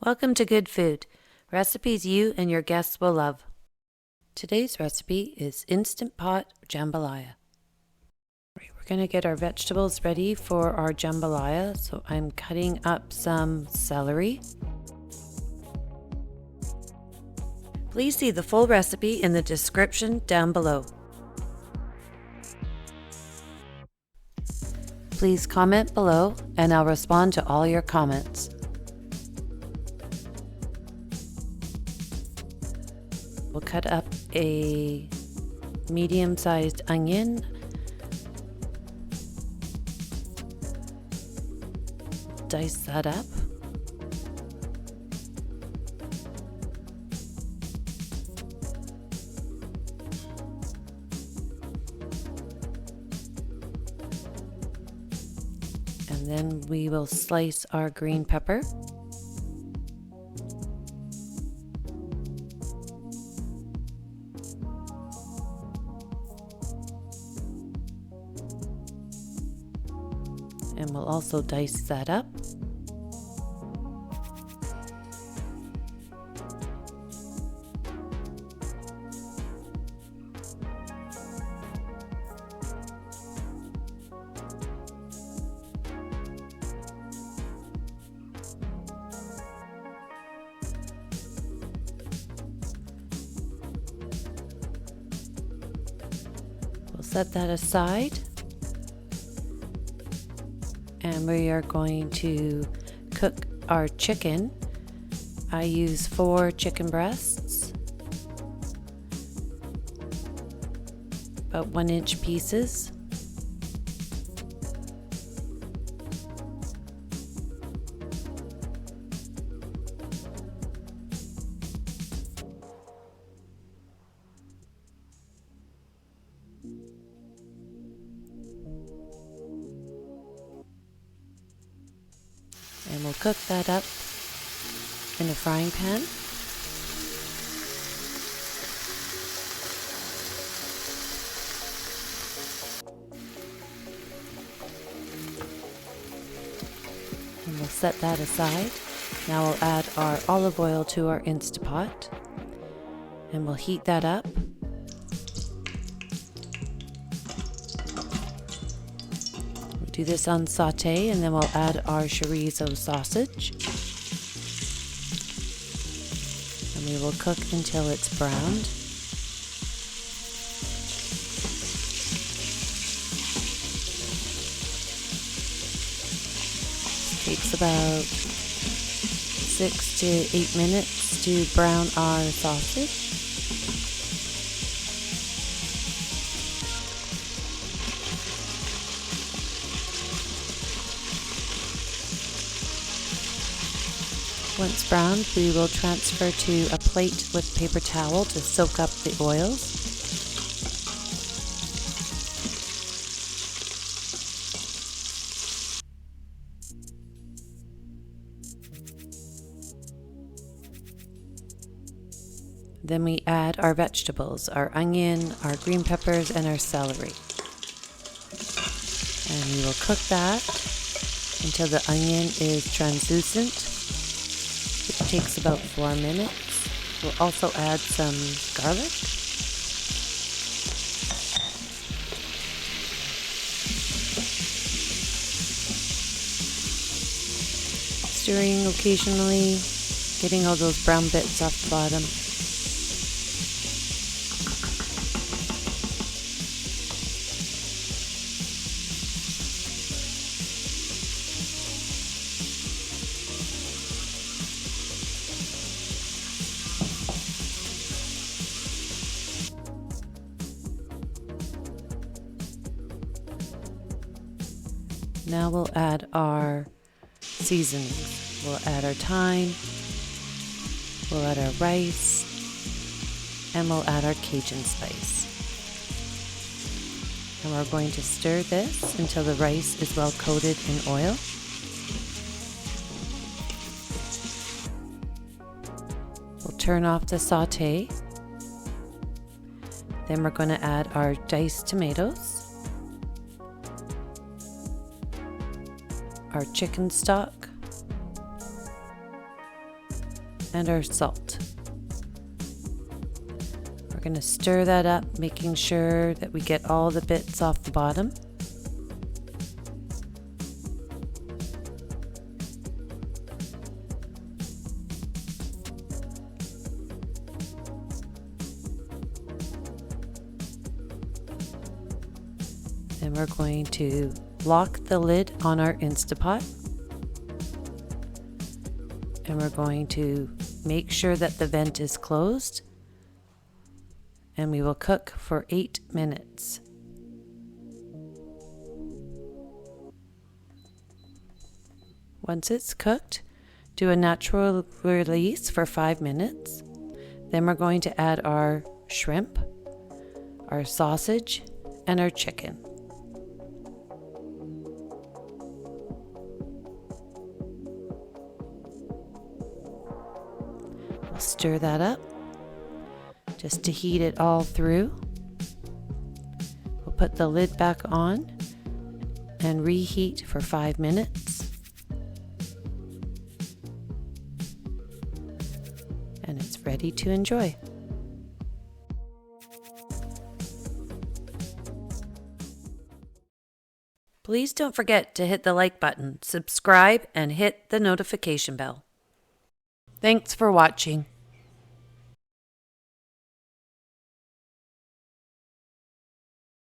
Welcome to Good Food, recipes you and your guests will love. Today's recipe is Instant Pot Jambalaya. We're going to get our vegetables ready for our jambalaya, so I'm cutting up some celery. Please see the full recipe in the description down below. Please comment below and I'll respond to all your comments. We'll cut up a medium-sized onion, dice that up. And then we will slice our green pepper. And we'll also dice that up. We'll set that aside. And we are going to cook our chicken. I use 4 chicken breasts, about 1-inch pieces. And we'll cook that up in a frying pan. And we'll set that aside. Now we'll add our olive oil to our Instapot and we'll heat that up. Do this on saute, and then we'll add our chorizo sausage. And we will cook until it's browned. It takes about 6 to 8 minutes to brown our sausage. Once browned, we will transfer to a plate with paper towel to soak up the oils. Then we add our vegetables, our onion, our green peppers, and our celery. And we will cook that until the onion is translucent. It takes about 4 minutes. We'll also add some garlic. Stirring occasionally, getting all those brown bits off the bottom. Now we'll add our seasonings. We'll add our thyme, we'll add our rice, and we'll add our Cajun spice. And we're going to stir this until the rice is well coated in oil. We'll turn off the saute. Then we're going to add our diced tomatoes, our chicken stock, and our salt. We're going to stir that up, making sure that we get all the bits off the bottom. Then we're going to lock the lid on our Instapot. And we're going to make sure that the vent is closed. And we will cook for 8 minutes. Once it's cooked, do a natural release for 5 minutes. Then we're going to add our shrimp, our sausage, and our chicken. We'll stir that up just to heat it all through. We'll put the lid back on and reheat for 5 minutes. And it's ready to enjoy. Please don't forget to hit the like button, subscribe, and hit the notification bell. Thanks for watching.